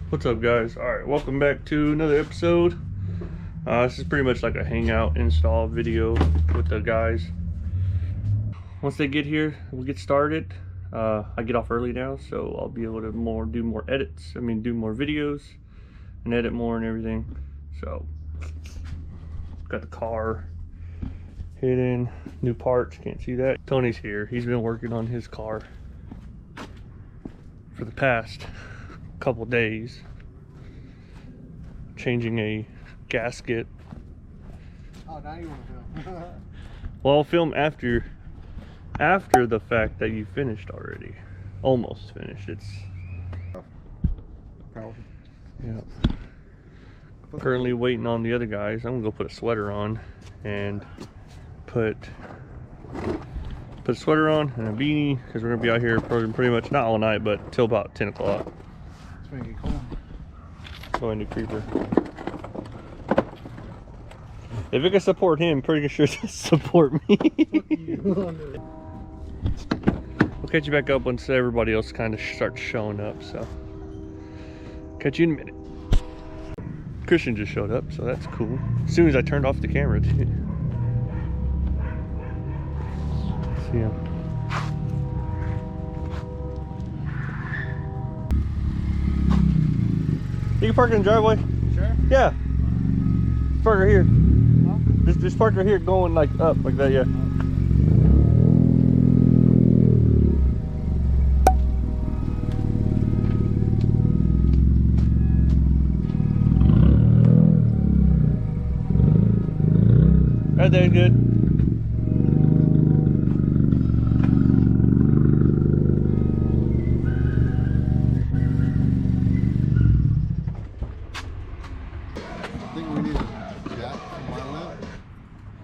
What's up, guys? Alright, welcome back to another episode. This is pretty much like a hangout install video with the guys. Once they get here, we'll get started. I get off early now, so I'll be able to do more edits. do more videos and edit more and everything. So, got the car hidden, new parts, can't see that. Tony's here. He's been working on his car for the past couple days, changing a gasket. Oh, now you want to film? Well, I'll film after the fact that you finished already. Almost finished. It's yeah. Currently waiting on the other guys. I'm gonna go put a sweater on and put a sweater on and a beanie because we're gonna be out here pretty much not all night, but till about 10 o'clock. It's gonna get cold. Going to creeper. If it can support him, pretty sure it can support me. We'll catch you back up once everybody else kind of starts showing up. So, catch you in a minute. Christian just showed up, so that's cool. As soon as I turned off the camera, too. See him. You can park in the driveway. Sure? Yeah. Park right here. Huh? Just park right here, going like up like that. Yeah. Right there, good.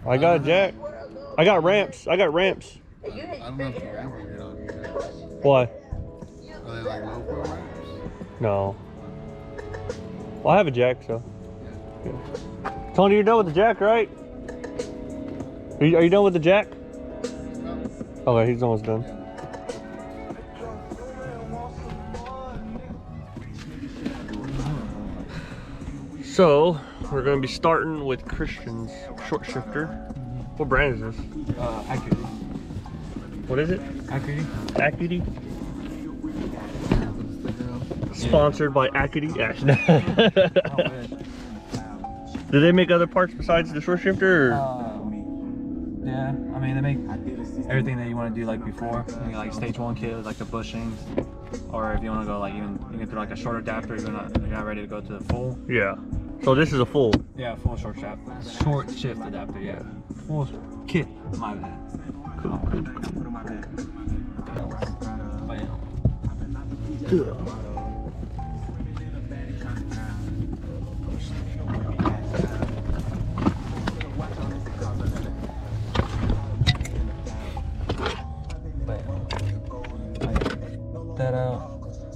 I got a jack. I got ramps. I don't know if the ramps are good on your jacks. Why? Are they like low pro ramps? No. Well, I have a jack, so. Yeah. Tony, you're done with the jack, right? Are you done with the jack? No. Okay, he's almost done. So, we're going to be starting with Christian's short shifter. What brand is this? Acuity. What is it? Acuity. Acuity? Sponsored by Acuity? Yeah. Do they make other parts besides the short shifter? Yeah, I mean, they make everything that you want to do like before. You get, like stage 1 kit, like the bushings. Or if you want to go like you can do like a short adapter, you're not ready to go to the full. Yeah. So this is a full. Yeah, full short shift adapter. Yeah, full kit. My bad. Cool. That out.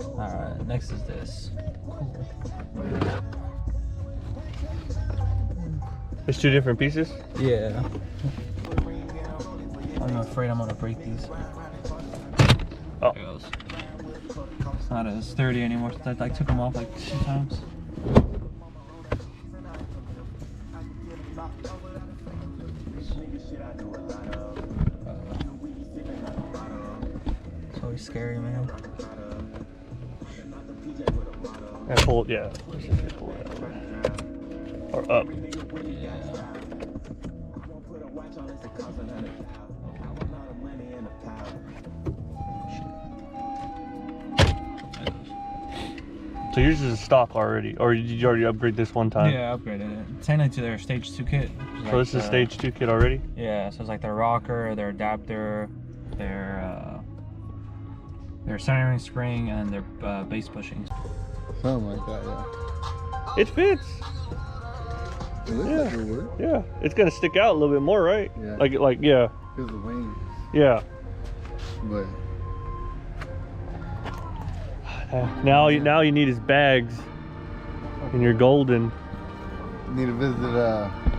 All right. Next is this. It's 2 different pieces? Yeah. I'm afraid I'm gonna break these. Oh. There it goes. It's not as sturdy anymore since I like took them off like 2 times. It's always scary, man. And pull it, yeah. Pull it that way. Or up. So yours is stock already, or did you already upgrade this one time? Yeah, I upgraded it. Technically to their stage 2 kit. So this is stage 2 kit already? Yeah, so it's like their rocker, their adapter, their centering spring, and their base bushings. Something like that, yeah. It fits. It looks like it would. Yeah, it's gonna stick out a little bit more, right? Yeah. Like yeah. Because the wings. Yeah. But now you need his bags, and you're golden. need to visit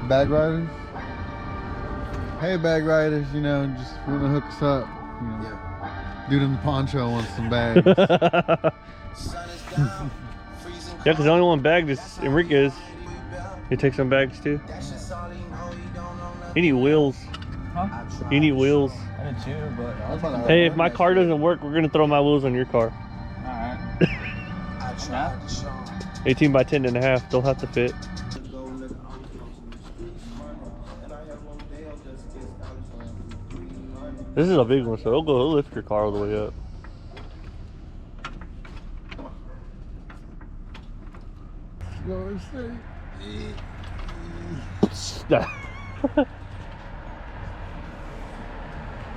bag riders. Hey, bag riders, you know, just want to hook us up. You know, yeah. Dude in the poncho wants some bags. Yeah, because the only one bagged is Enriquez. You take some bags too? You need wheels. Huh? You need wheels. I did too, but Hey, if my car doesn't work, we're gonna throw my wheels on your car. alright. Yeah. 18 by 10 and a half, they'll have to fit. This is a big one, so it'll lift your car all the way up.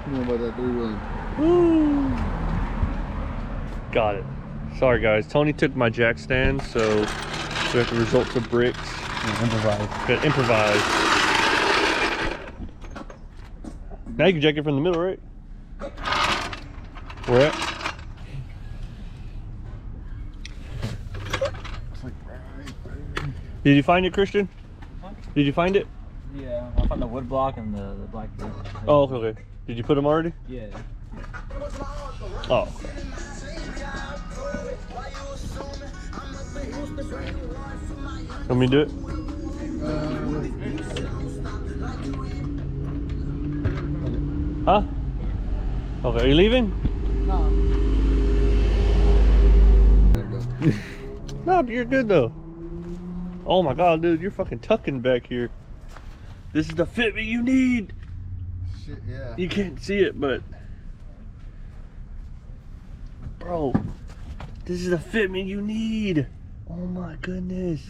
You know about that 3-wheel. Woo. Got it. Sorry guys, Tony took my jack stand, so we have to resort to bricks. Improvise. Gotta improvise. Now you can jack it from the middle, right? Where at? Did you find it, Christian? Huh? Did you find it? Yeah, I found the wood block and the black brick. Oh, okay. Did you put them already? Yeah. Oh. Want me to do it? Huh? Okay, are you leaving? No. No, you're good though. Oh my god, dude, you're fucking tucking back here. This is the fitment you need. Shit, yeah. You can't see it, but bro, this is the fitment you need. Oh my goodness.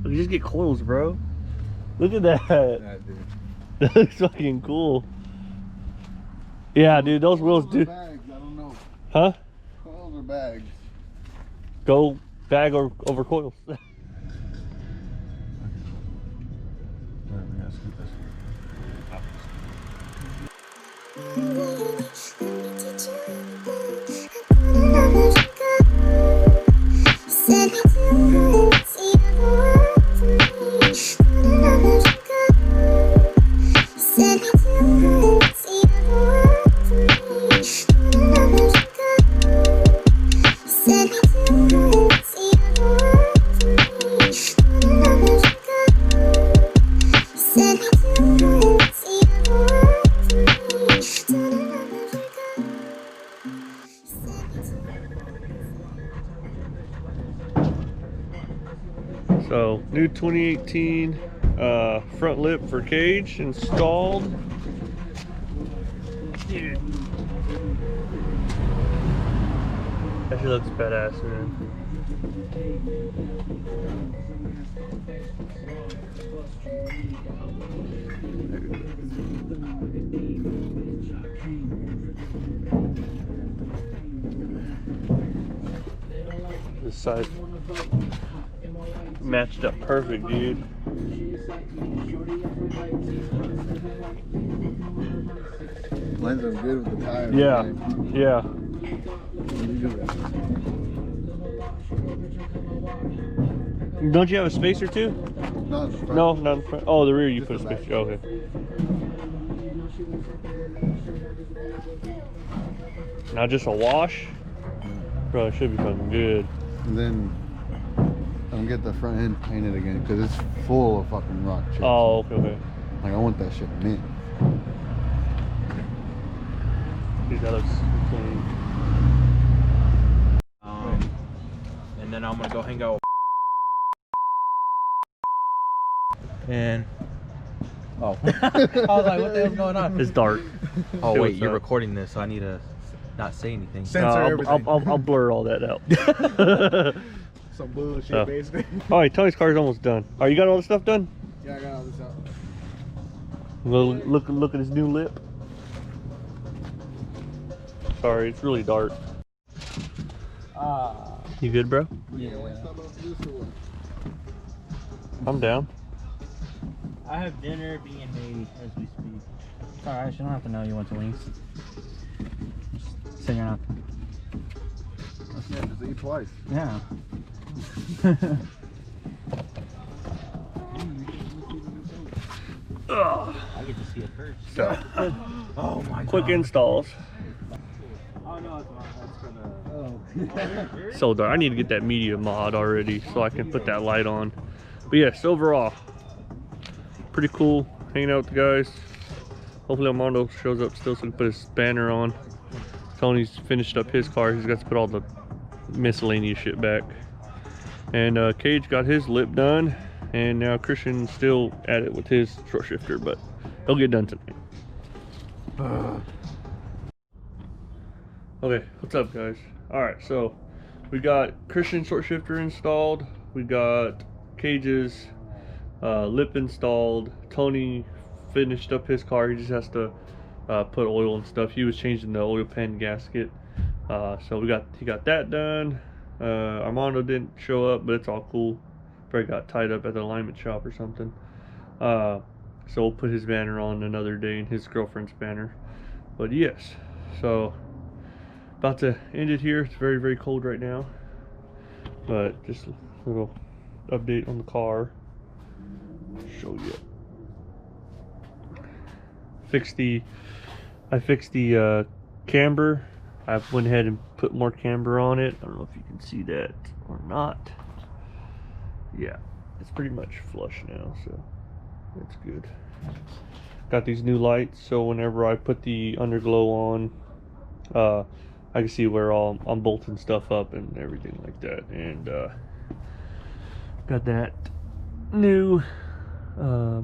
Look, just get coils, bro. Look at that. That, dude. That looks fucking cool. Yeah, dude, those wheels do. Bags, I don't know. Huh? Coils or bags? Go bag or over coils. So, new 2018 front lip for cage installed. Dude. That shit looks badass, man. This side matched up perfect, dude. Lines are good with the tires. Yeah, man. yeah. Don't you have a spacer too? No, it's front. No, not in front. Oh, the rear you Just put a the back. spacer. Okay. Now just a wash? Bro, it should be fucking good. And then I'm get the front end painted again because it's full of fucking rock chips. Oh, okay, okay. Like I want that shit mint. Dude, that looks clean. And then I'm gonna go hang out. And oh, I was like, what the hell's going on? It's dark. Oh See wait, what's you're up. recording this, so I need to not say anything. I'll blur all that out. Some bullshit, So. basically. All right, Tony's car's almost done. Oh, you got all the stuff done? Yeah, I got all this out. Look at his new lip. Sorry, it's really dark. You good, bro? Yeah. I'm down. I have dinner being made as we speak. It's alright, you don't have to know you went to Wings. Just say you're not. Yeah, just eat twice. Yeah. Ugh. I get to see it first. So, Oh my god. quick installs. Oh no, it's for the. Oh. So dark. I need to get that media mod already so I can put that light on. But yes, overall, pretty cool hanging out with the guys. Hopefully Armando shows up still so we can put his banner on. Tony's finished up his car. He's got to put all the miscellaneous shit back. And Cage got his lip done. And now Christian's still at it with his short shifter, but he'll get done tonight. Okay, what's up guys? Alright, so we got Christian's short shifter installed. We got Cage's lip installed. Tony finished up his car. He just has to put oil and stuff. He was changing the oil pan gasket. So he got that done. Armando didn't show up, but it's all cool. Probably got tied up at the alignment shop or something. So we'll put his banner on another day and his girlfriend's banner. But yes, so about to end it here. It's very, very cold right now. But just a little update on the car. Show you. I fixed the camber. I went ahead and put more camber on it. I don't know if you can see that or not. Yeah, it's pretty much flush now, so it's good. Got these new lights, so whenever I put the underglow on, I can see where I'm bolting stuff up and everything like that. And got that new I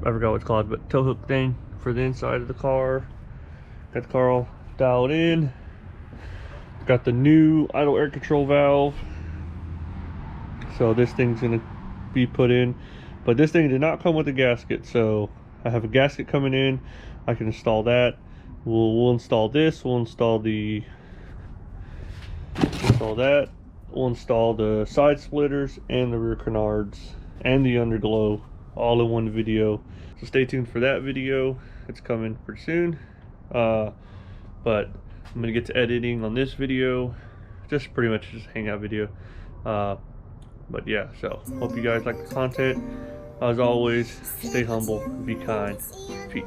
forgot what it's called, but tow hook thing for the inside of the car. Got the car all dialed in. Got the new idle air control valve. So this thing's gonna be put in, but this thing did not come with a gasket. So I have a gasket coming in. I can install that. We'll install this. We'll install that. We'll install the side splitters and the rear canards and the underglow all in one video. So stay tuned for that video. It's coming pretty soon. But I'm gonna get to editing on this video. Just pretty much just hangout video. But yeah, so hope you guys like the content. As always, stay humble, be kind. Peace.